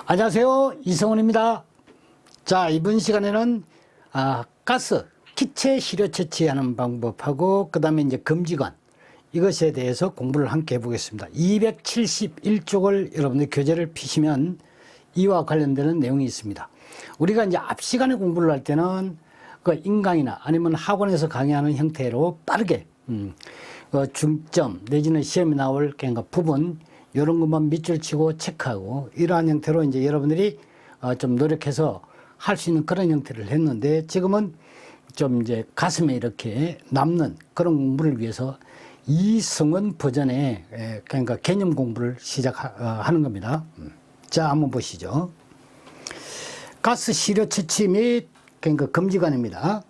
안녕하세요, 이성훈입니다. 자, 이번 시간에는 가스 기체 시료 채취하는 방법하고 그 다음에 이제 금지관 이것에 대해서 공부를 함께 해보겠습니다. 271쪽을 여러분들 교재를 펴시면 이와 관련되는 내용이 있습니다. 우리가 이제 앞 시간에 공부를 할 때는 그 인강이나 아니면 학원에서 강의하는 형태로 빠르게 중점 내지는 시험에 나올 그러니까 부분 이런 것만 밑줄 치고 체크하고 이러한 형태로 이제 여러분들이 좀 노력해서 할 수 있는 그런 형태를 했는데, 지금은 좀 이제 가슴에 이렇게 남는 그런 공부를 위해서 이성원 버전의 그러니까 개념 공부를 시작하는 겁니다. 자, 한번 보시죠. 가스 시료 채취 및 그러니까 금지관입니다.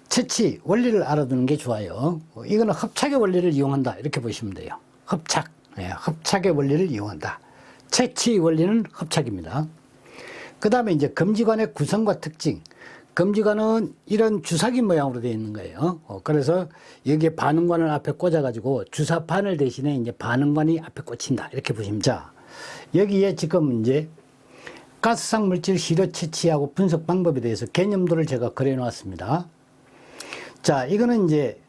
채취 원리를 알아두는 게 좋아요. 이거는 합착의 원리를 이용한다 이렇게 보시면 돼요. 합착. 합착의 원리를 이용한다. 채취 원리는 합착입니다. 그 다음에 이제 금지관의 구성과 특징. 금지관은 이런 주사기 모양으로 되어 있는 거예요. 그래서 여기에 반응관을 앞에 꽂아가지고 주사바늘 대신에 이제 반응관이 앞에 꽂힌다. 이렇게 보시면. 자, 여기에 지금 이제 가스상 물질 시료 채취하고 분석 방법에 대해서 개념도를 제가 그려 놓았습니다. 자, 이거는 이제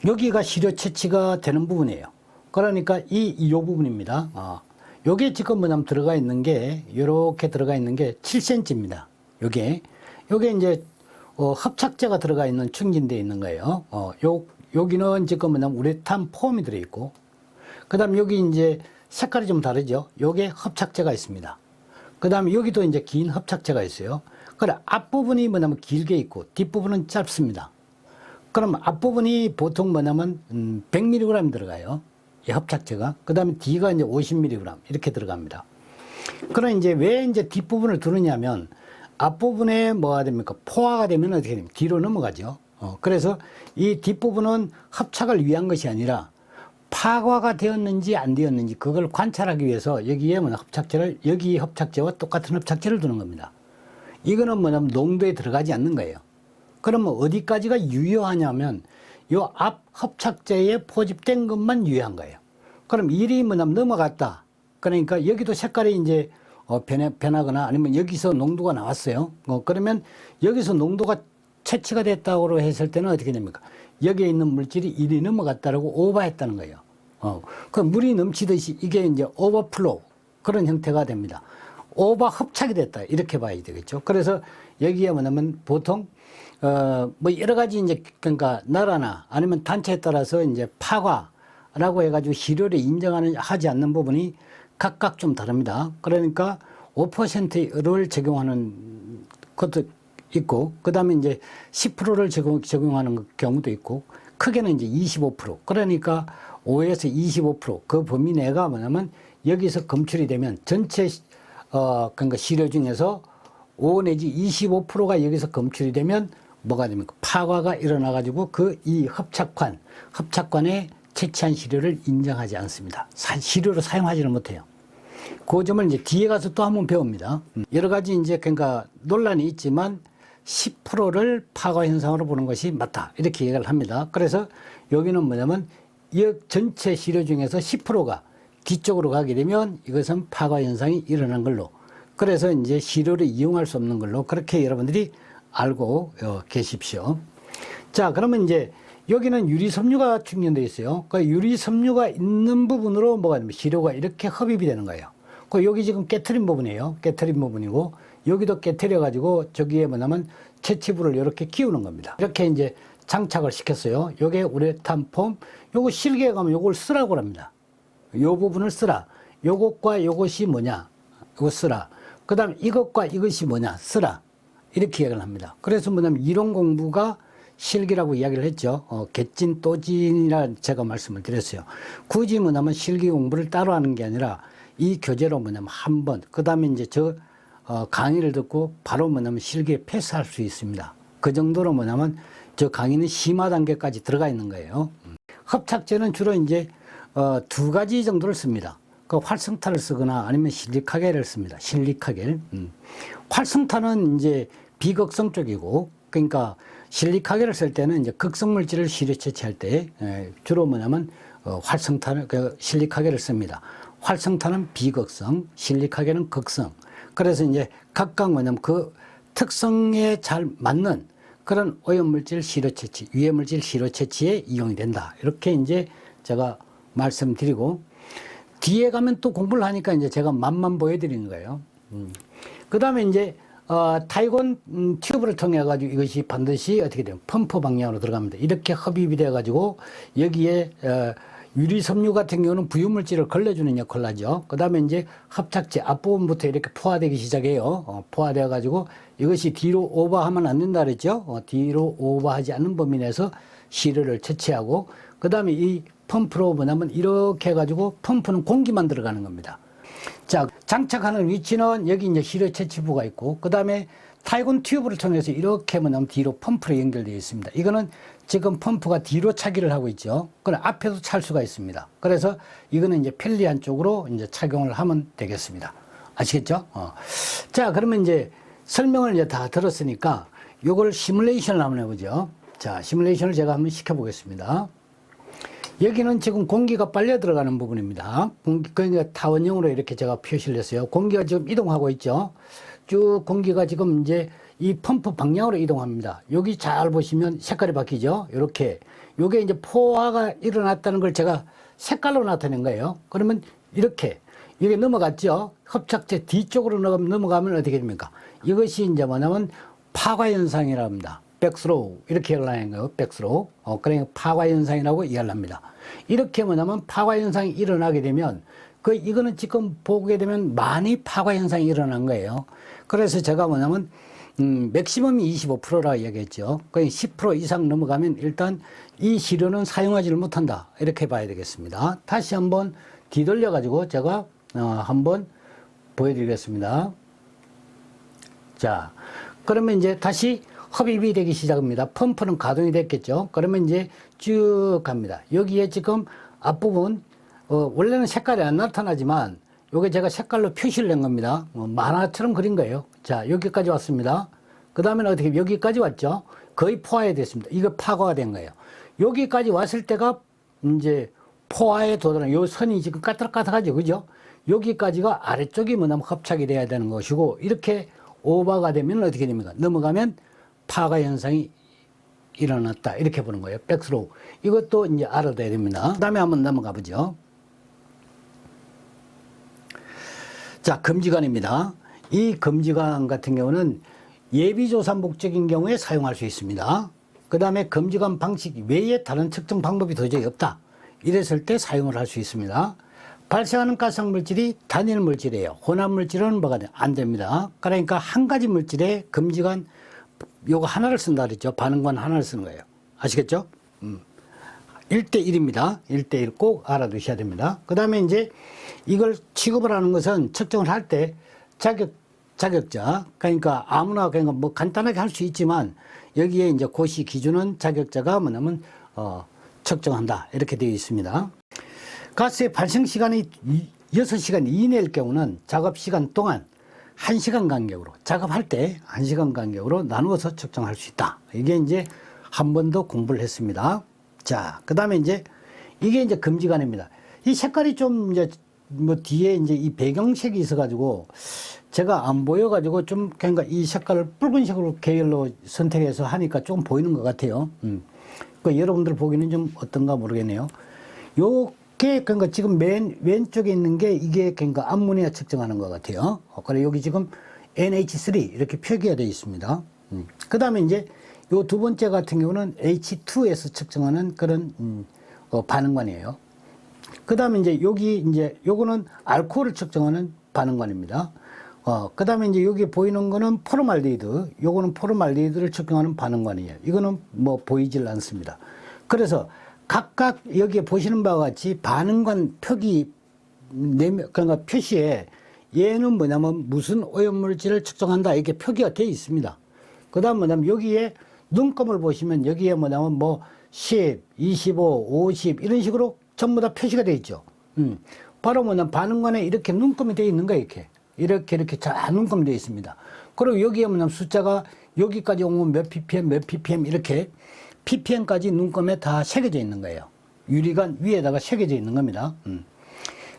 여기가 시료 채취가 되는 부분이에요. 그러니까 이 부분입니다. 요게 지금 뭐냐면 들어가 있는 게, 요렇게 들어가 있는 게 7cm입니다. 요게 이제, 합착제가 들어가 있는 충진되어 있는 거예요. 여기는 지금 뭐냐면 우레탄 폼이 들어있고, 그 다음 여기 이제 색깔이 좀 다르죠. 요게 합착제가 있습니다. 그 다음에 여기도 이제 긴 합착제가 있어요. 그래, 앞부분이 뭐냐면 길게 있고, 뒷부분은 짧습니다. 그럼 앞부분이 보통 뭐냐면, 100mg 들어가요. 이 합착제가. 그 다음에 뒤가 이제 50mg 이렇게 들어갑니다. 그럼 이제 왜 이제 뒷부분을 두느냐면, 앞부분에 뭐가 됩니까? 포화가 되면 어떻게 됩니까? 뒤로 넘어가죠. 그래서 이 뒷부분은 합착을 위한 것이 아니라 파과가 되었는지 안 되었는지 그걸 관찰하기 위해서 여기에 뭐 합착제를, 여기 합착제와 똑같은 합착제를 두는 겁니다. 이거는 뭐냐면 농도에 들어가지 않는 거예요. 그러면 어디까지가 유효하냐면 요 앞 합착제에 포집된 것만 유효한 거예요. 그럼 일이 뭐냐면 넘어갔다. 그러니까 여기도 색깔이 이제 변하거나 아니면 여기서 농도가 나왔어요. 그러면 여기서 농도가 채취가 됐다고 했을 때는 어떻게 됩니까? 여기에 있는 물질이 일이 넘어갔다라고 오버했다는 거예요. 그 물이 넘치듯이 이게 이제 오버플로우 그런 형태가 됩니다. 오버 합착이 됐다 이렇게 봐야 되겠죠. 그래서 여기에 뭐냐면 보통 뭐 여러 가지 이제 그러니까 나라나 아니면 단체에 따라서 이제 파과라고 해가지고 시료를 하지 않는 부분이 각각 좀 다릅니다. 그러니까 5%를 적용하는 것도 있고, 그 다음에 이제 10%를 적용하는 경우도 있고, 크게는 이제 25%. 그러니까 5에서 25%그 범위 내가 뭐냐면 여기서 검출이 되면 전체 그러니까 시료 중에서 5 내지 25%가 여기서 검출이 되면 뭐가 됩니까? 파과가 일어나가지고 이 합착관에 채취한 시료를 인정하지 않습니다. 시료로 사용하지는 못해요. 그 점을 이제 뒤에 가서 또 한번 배웁니다. 여러 가지 이제 그러니까 논란이 있지만 10%를 파과 현상으로 보는 것이 맞다. 이렇게 얘기를 합니다. 그래서 여기는 뭐냐면 이 전체 시료 중에서 10%가 뒤쪽으로 가게 되면 이것은 파과 현상이 일어난 걸로. 그래서 이제 시료를 이용할 수 없는 걸로 그렇게 여러분들이 알고 계십시오. 자, 그러면 이제 여기는 유리섬유가 충전되어 있어요. 그 유리섬유가 있는 부분으로 뭐가 되면 시료가 이렇게 흡입이 되는 거예요. 그 여기 지금 깨트린 부분이에요. 깨트린 부분이고 여기도 깨트려 가지고 저기에 뭐냐면 채취부를 이렇게 끼우는 겁니다. 이렇게 이제 장착을 시켰어요. 요게 우레탄 폼. 요거 실기에 가면 요걸 쓰라고 합니다. 요 부분을 쓰라. 요것과 요것이 뭐냐? 요거 쓰라. 그 다음에 이것과 이것이 뭐냐? 쓰라. 이렇게 이야기를 합니다. 그래서 뭐냐면 이론 공부가 실기라고 이야기를 했죠. 개찐 또진이라 제가 말씀을 드렸어요. 굳이 뭐냐면 실기 공부를 따로 하는 게 아니라 이 교재로 뭐냐면 한 번, 그 다음에 이제 강의를 듣고 바로 뭐냐면 실기에 패스할 수 있습니다. 그 정도로 뭐냐면 저 강의는 심화 단계까지 들어가 있는 거예요. 합착제는 주로 이제 두 가지 정도를 씁니다. 그 활성탄을 쓰거나 아니면 실리카겔을 씁니다. 실리카겔. 활성탄은 이제 비극성 쪽이고, 그러니까 실리카겔을 쓸 때는 이제 극성 물질을 시료 채취할 때 주로 뭐냐면 활성탄을 실리카겔을 씁니다. 활성탄은 비극성, 실리카겔은 극성. 그래서 이제 각각 뭐냐면 그 특성에 잘 맞는 그런 오염물질 시료 채취, 유해물질 시료 채취에 이용이 된다. 이렇게 이제 제가 말씀드리고, 뒤에 가면 또 공부를 하니까 이제 제가 맛만 보여드리는 거예요. 그 다음에 이제 타이곤 튜브를 통해 가지고 이것이 반드시 어떻게 되면 펌프 방향으로 들어갑니다. 이렇게 흡입이 돼 가지고 여기에 유리 섬유 같은 경우는 부유물질을 걸러주는 역할을 하죠. 그 다음에 이제 합착제 앞부분부터 이렇게 포화되기 시작해요. 포화되어 가지고 이것이 뒤로 오버하면 안 된다 그랬죠. 뒤로 오버하지 않는 범위 내에서 시료를 채취하고, 그 다음에 이 펌프로 뭐냐면 이렇게 해가지고 펌프는 공기만 들어가는 겁니다. 자, 장착하는 위치는 여기 이제 시료 채취부가 있고, 그 다음에 타이곤 튜브를 통해서 이렇게 뭐냐면 뒤로 펌프로 연결되어 있습니다. 이거는 지금 펌프가 뒤로 차기를 하고 있죠. 그럼 앞에도 찰 수가 있습니다. 그래서 이거는 이제 편리한 쪽으로 이제 착용을 하면 되겠습니다. 아시겠죠? 자, 그러면 이제 설명을 이제 다 들었으니까 요걸 시뮬레이션을 한번 해보죠. 자, 시뮬레이션을 제가 한번 시켜보겠습니다. 여기는 지금 공기가 빨려 들어가는 부분입니다. 그러니까 타원형으로 이렇게 제가 표시를 했어요. 공기가 지금 이동하고 있죠. 쭉 공기가 지금 이제 이 펌프 방향으로 이동합니다. 여기 잘 보시면 색깔이 바뀌죠. 이렇게. 요게 이제 포화가 일어났다는 걸 제가 색깔로 나타낸 거예요. 그러면 이렇게. 이게 넘어갔죠. 협착제 뒤쪽으로 넘어가면 어떻게 됩니까? 이것이 이제 뭐냐면 파과 현상이라고 합니다. 백스로우. 이렇게 연락하는 거예요. 백스로우. 그러니까 파과 현상이라고 이해를 합니다. 이렇게 뭐냐면 파과 현상이 일어나게 되면 이거는 지금 보게 되면 많이 파과 현상이 일어난 거예요. 그래서 제가 뭐냐면 맥시멈이 25%라고 이야기했죠. 거의 10% 이상 넘어가면 일단 이 시료는 사용하지를 못한다. 이렇게 봐야 되겠습니다. 다시 한번 뒤돌려 가지고 제가 한번 보여드리겠습니다. 자, 그러면 이제 다시 흡입이 되기 시작합니다. 펌프는 가동이 됐겠죠. 그러면 이제 쭉 갑니다. 여기에 지금 앞부분 원래는 색깔이 안 나타나지만 요게 제가 색깔로 표시를 낸 겁니다. 만화처럼 그린 거예요. 자, 여기까지 왔습니다. 그 다음에는 어떻게 여기까지 왔죠. 거의 포화에 됐습니다. 이거 파과가 된 거예요. 여기까지 왔을 때가 이제 포화에 도달한 요 선이 지금 까딱까딱하죠. 그죠? 여기까지가 아래쪽이 뭐냐면 합착이 돼야 되는 것이고, 이렇게 오버가 되면 어떻게 됩니까? 넘어가면 파과 현상이 일어났다. 이렇게 보는 거예요. 백스로우. 이것도 이제 알아둬야 됩니다. 그 다음에 한번 넘어가 보죠. 자, 금지관입니다. 이 금지관 같은 경우는 예비조사 목적인 경우에 사용할 수 있습니다. 그 다음에 금지관 방식 외에 다른 측정 방법이 도저히 없다. 이랬을 때 사용을 할 수 있습니다. 발생하는 가스성 물질이 단일 물질이에요. 혼합 물질은 뭐가 안 됩니다. 그러니까 한 가지 물질에 금지관 요거 하나를 쓴다 그랬죠. 반응관 하나를 쓰는 거예요. 아시겠죠? 1대1입니다. 1대1 꼭 알아두셔야 됩니다. 그 다음에 이제 이걸 취급을 하는 것은 측정을 할 때 자격자, 그러니까 아무나 그러니까 뭐 간단하게 할 수 있지만 여기에 이제 고시 기준은 자격자가 뭐냐면 측정한다. 이렇게 되어 있습니다. 가스의 발생 시간이 6시간 이내일 경우는 작업 시간 동안 1시간 간격으로, 작업할 때 1시간 간격으로 나누어서 측정할 수 있다. 이게 이제 한 번 더 공부를 했습니다. 자, 그 다음에 이제 이게 이제 금지관입니다. 이 색깔이 좀 이제 뭐 뒤에 이제 이 배경색이 있어가지고 제가 안 보여가지고 좀 그러니까 이 색깔을 붉은색으로 계열로 선택해서 하니까 좀 보이는 것 같아요. 그 여러분들 보기는 좀 어떤가 모르겠네요. 요게 그러니까 지금 맨 왼쪽에 있는 게 이게 그러니까 암모니아 측정하는 것 같아요. 그래 여기 지금 NH3 이렇게 표기가 되어 있습니다. 그 다음에 이제 요 두 번째 같은 경우는 H2에서 측정하는 그런 반응관이에요. 그 다음에 이제 여기 이제 요거는 알코올을 측정하는 반응관입니다. 그 다음에 이제 여기 보이는 거는 포르말데히드, 요거는 포르말데히드를 측정하는 반응관이에요. 이거는 뭐 보이질 않습니다. 그래서 각각 여기에 보시는 바와 같이 반응관 표기, 그러니까 표시에 얘는 뭐냐면 무슨 오염물질을 측정한다 이렇게 표기가 되어 있습니다. 그 다음 뭐냐면 여기에 눈금을 보시면 여기에 뭐냐면 뭐 10, 25, 50 이런 식으로 전부 다 표시가 되어 있죠. 바로 뭐냐면 반응관에 이렇게 눈금이 되어 있는 거예요. 이렇게 잘 눈금 되어 있습니다. 그리고 여기에 뭐냐면 숫자가 여기까지 오면 몇 ppm, 몇 ppm 이렇게 ppm까지 눈금에 다 새겨져 있는 거예요. 유리관 위에다가 새겨져 있는 겁니다.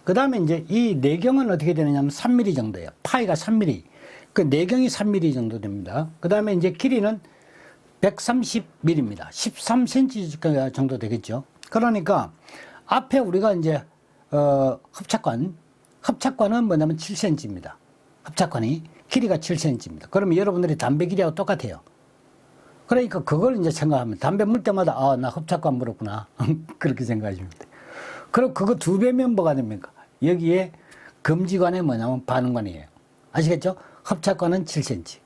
그 다음에 이제 이 내경은 어떻게 되느냐면 3mm 정도예요. 파이가 3mm. 그 내경이 3mm 정도 됩니다. 그 다음에 이제 길이는 130mm입니다. 13cm 정도 되겠죠. 그러니까 앞에 우리가 이제 합착관은 뭐냐면 7cm입니다. 합착관이 길이가 7cm입니다. 그러면 여러분들이 담배 길이하고 똑같아요. 그러니까 그걸 이제 생각하면 담배 물 때마다 아, 나 합착관 물었구나. 그렇게 생각하시면 돼요. 그럼 그거 2배면 뭐가 됩니까? 여기에 금지관에 뭐냐면 반응관이에요. 아시겠죠? 합착관은 7cm.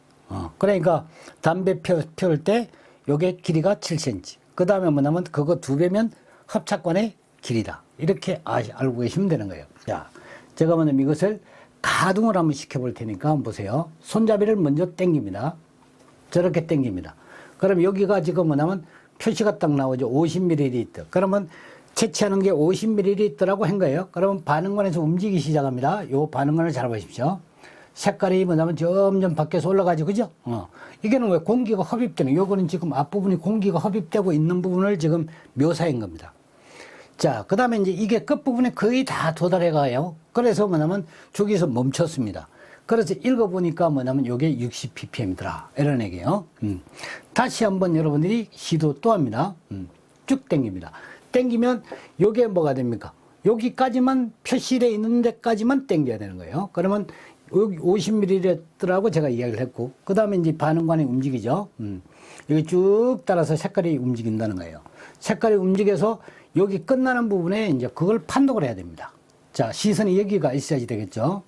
그러니까 담배 피울 때 요게 길이가 7cm. 그 다음에 뭐냐면 그거 2배면 합착관의 길이다. 이렇게 알고 계시면 되는 거예요. 자, 제가 뭐냐면 이것을 가동을 한번 시켜볼 테니까 한번 보세요. 손잡이를 먼저 당깁니다. 저렇게 당깁니다. 그럼 여기가 지금 뭐냐면 표시가 딱 나오죠. 50ml. 그러면 채취하는 게 50ml라고 한 거예요. 그러면 반응관에서 움직이기 시작합니다. 요 반응관을 잘 보십시오. 색깔이 뭐냐면 점점 밖에서 올라가죠. 그죠? 이게는 왜 공기가 흡입되는, 요거는 지금 앞부분이 공기가 흡입되고 있는 부분을 지금 묘사한 겁니다. 자, 그 다음에 이제 이게 끝부분에 거의 다 도달해 가요. 그래서 뭐냐면 저기서 멈췄습니다. 그래서 읽어보니까 뭐냐면 요게 60ppm이더라. 이런 얘기예요. 다시 한번 여러분들이 시도 또 합니다. 쭉 당깁니다. 당기면 요게 뭐가 됩니까? 여기까지만 표시되어 있는 데까지만 당겨야 되는 거예요. 그러면 여기 50ml라고 제가 이야기를 했고, 그 다음에 이제 반응관이 움직이죠. 여기 쭉 따라서 색깔이 움직인다는 거예요. 색깔이 움직여서 여기 끝나는 부분에 이제 그걸 판독을 해야 됩니다. 자, 시선이 여기가 있어야지 되겠죠.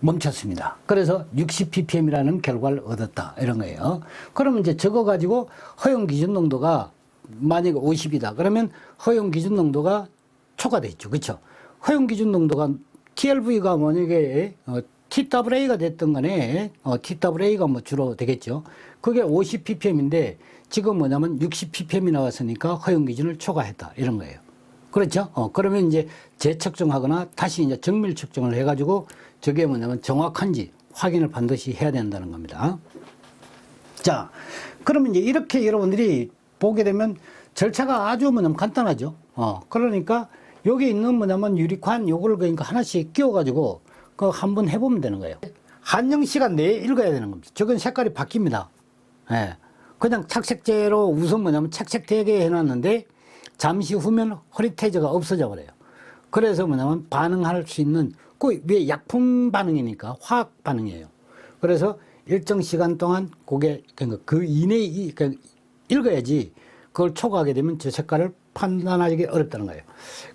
멈췄습니다. 그래서 60ppm이라는 결과를 얻었다. 이런 거예요. 그러면 이제 저거 가지고 허용 기준 농도가 만약에 50이다. 그러면 허용 기준 농도가 초과돼 있죠. 그렇죠? 허용 기준 농도가 TLV가 만약에 TWA가 됐던 간에 TWA가 뭐 주로 되겠죠. 그게 50ppm인데 지금 뭐냐면 60ppm이 나왔으니까 허용 기준을 초과했다. 이런 거예요. 그렇죠? 그러면 이제 재측정하거나 다시 이제 정밀 측정을 해가지고 저게 뭐냐면 정확한지 확인을 반드시 해야 된다는 겁니다. 자, 그러면 이제 이렇게 여러분들이 보게 되면 절차가 아주 뭐냐면 간단하죠. 그러니까 여기 있는 뭐냐면 유리관 요걸 그러니까 하나씩 끼워가지고 그 한번 해보면 되는 거예요. 한영 시간 내에 읽어야 되는 겁니다. 저건 색깔이 바뀝니다. 예. 그냥 착색제로 우선 뭐냐면 착색되게 해놨는데 잠시 후면 허리테이저가 없어져 버려요. 그래서 뭐냐면 반응할 수 있는 왜 약품 반응이니까 화학 반응이에요. 그래서 일정 시간 동안 그게 그러니까 그 이내에 그러니까 읽어야지 그걸 초과하게 되면 저 색깔을 판단하기 어렵다는 거예요.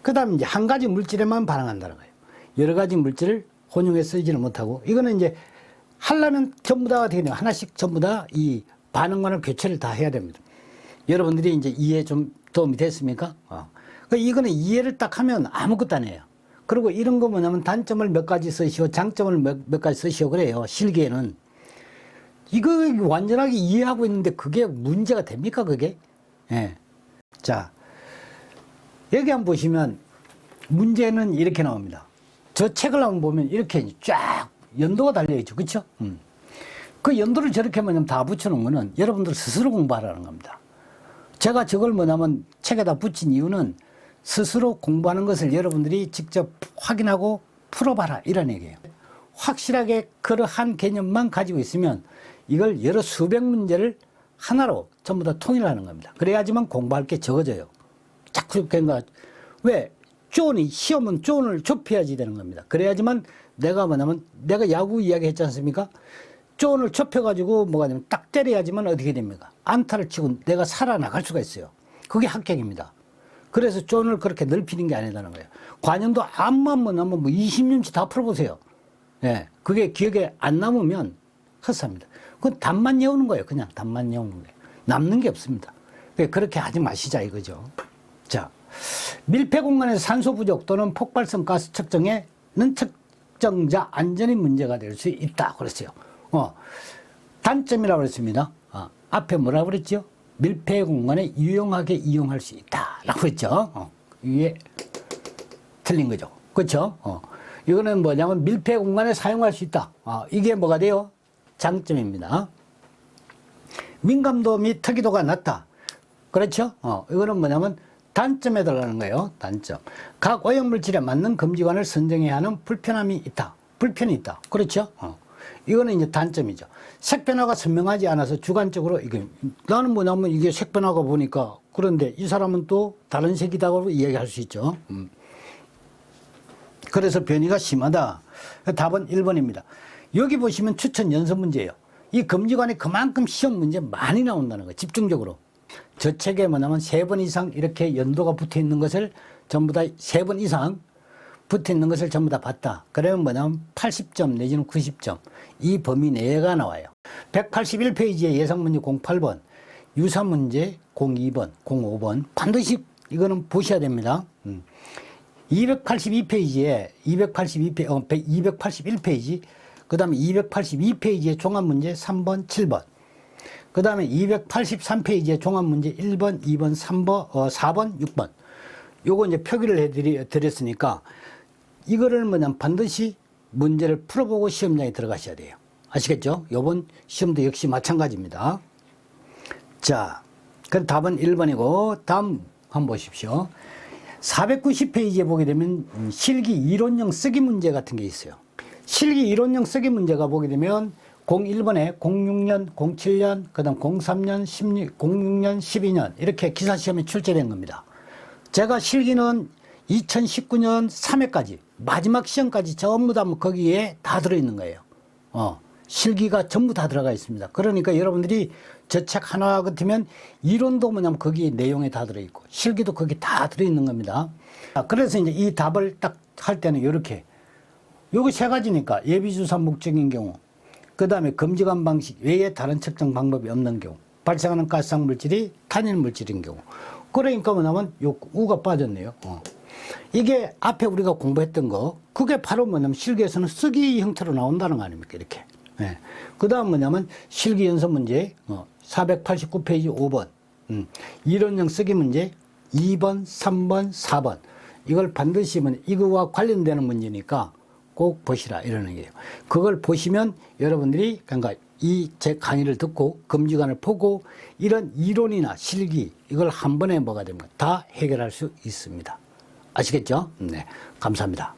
그 다음에 이제 한 가지 물질에만 반응한다는 거예요. 여러 가지 물질을 혼용해 쓰지는 못하고 이거는 이제 하려면 전부 다 어떻게 돼요? 하나씩 전부 다 이 반응관을 교체를 다 해야 됩니다. 여러분들이 이제 이해 좀 도움이 됐습니까? 그러니까 이거는 이해를 딱 하면 아무것도 안 해요. 그리고 이런 거 뭐냐면 단점을 몇 가지 쓰시오, 장점을 몇 가지 쓰시오 그래요. 실기에는. 이거 완전하게 이해하고 있는데 그게 문제가 됩니까, 그게? 예. 자, 여기 한번 보시면 문제는 이렇게 나옵니다. 저 책을 한번 보면 이렇게 쫙 연도가 달려있죠. 그쵸? 그 연도를 저렇게 뭐냐면 다 붙여놓은 거는 여러분들 스스로 공부하라는 겁니다. 제가 저걸 뭐냐면 책에다 붙인 이유는 스스로 공부하는 것을 여러분들이 직접 확인하고 풀어봐라 이런 얘기예요. 확실하게 그러한 개념만 가지고 있으면 이걸 여러 수백 문제를 하나로 전부 다 통일하는 겁니다. 그래야지만 공부할 게 적어져요. 자꾸 그러니까 왜 시험은 존을 좁혀야지 되는 겁니다. 그래야지만 내가 뭐냐면 내가 야구 이야기 했지 않습니까? 존을 좁혀가지고 뭐가 되면 딱 때려야지만 어떻게 됩니까? 안타를 치고 내가 살아나갈 수가 있어요. 그게 합격입니다. 그래서 존을 그렇게 넓히는 게 아니라는 거예요. 관연도 암만 뭐냐면 뭐 20년치 다 풀어보세요. 예, 그게 기억에 안 남으면 헛삽니다. 그건 답만 외우는 거예요. 그냥 답만 외우는 거예요. 남는 게 없습니다. 그렇게 하지 마시자 이거죠. 자, 밀폐 공간에서 산소 부족 또는 폭발성 가스 측정에는 측정자 안전이 문제가 될 수 있다 그랬어요. 단점이라고 그랬습니다. 앞에 뭐라고 그랬죠? 밀폐 공간에 유용하게 이용할 수 있다라고 했죠. 이게 틀린 거죠. 그렇죠? 이거는 뭐냐면 밀폐 공간에 사용할 수 있다. 이게 뭐가 돼요? 장점입니다. 민감도 및 특이도가 낮다. 그렇죠? 이거는 뭐냐면 단점에 들어가는 거예요. 단점. 각 오염물질에 맞는 금지관을 선정해야 하는 불편함이 있다. 불편이 있다. 그렇죠? 이거는 이제 단점이죠. 색변화가 선명하지 않아서 주관적으로 이게 나는 뭐냐면 이게 색변화가 보니까 그런데 이 사람은 또 다른 색이다고 이야기할 수 있죠. 그래서 변이가 심하다. 답은 1번입니다. 여기 보시면 추천 연습 문제예요. 이 금지관에 그만큼 시험 문제 많이 나온다는 거예요. 집중적으로. 저 책에 뭐냐면 3번 이상 이렇게 연도가 붙어 있는 것을 전부 다 3번 이상 붙어 있는 것을 전부 다 봤다. 그러면 뭐냐면 80점 내지는 90점. 이 범위 내가 나와요. 181페이지에 예상문제 08번, 유사문제 02번, 05번. 반드시 이거는 보셔야 됩니다. 282페이지에 281페이지 그 다음에 282페이지에 종합문제 3번, 7번 그 다음에 283페이지에 종합문제 1번, 2번, 3번, 4번, 6번 요거 이제 표기를 해드렸으니까 이거를 뭐냐면 반드시 문제를 풀어보고 시험장에 들어가셔야 돼요. 아시겠죠? 요번 시험도 역시 마찬가지입니다. 자, 그럼 답은 1번이고 다음 한번 보십시오. 490페이지에 보게 되면 실기 이론형 쓰기 문제 같은 게 있어요. 실기 이론형 쓰기 문제가 보게 되면 01번에 06년, 07년, 그 다음 03년, 16, 06년, 12년 이렇게 기사시험에 출제된 겁니다. 제가 실기는 2019년 3회까지 마지막 시험까지 전부 다 거기에 다 들어있는 거예요. 실기가 전부 다 들어가 있습니다. 그러니까 여러분들이 저 책 하나 같으면 이론도 뭐냐면 거기에 내용에 다 들어있고 실기도 거기 다 들어있는 겁니다. 그래서 이제 이 답을 딱 할 때는 이렇게 요거 3가지니까 예비주사 목적인 경우 그 다음에 금지관 방식 외에 다른 측정 방법이 없는 경우 발생하는 가스상 물질이 탄일 물질인 경우 그러니까 뭐냐면 요 우가 빠졌네요. 이게 앞에 우리가 공부했던 거 그게 바로 뭐냐면 실기에서는 쓰기 형태로 나온다는 거 아닙니까 이렇게. 네. 그 다음 뭐냐면 실기 연습 문제 489페이지 5번 이론형 쓰기 문제 2번 3번 4번 이걸 반드시 이거와 관련되는 문제니까 꼭 보시라 이러는 거예요. 그걸 보시면 여러분들이 그러니까 이 제 강의를 듣고 금지관을 보고 이런 이론이나 실기 이걸 한 번에 뭐가 되면 다 해결할 수 있습니다. 아시겠죠? 네, 감사합니다.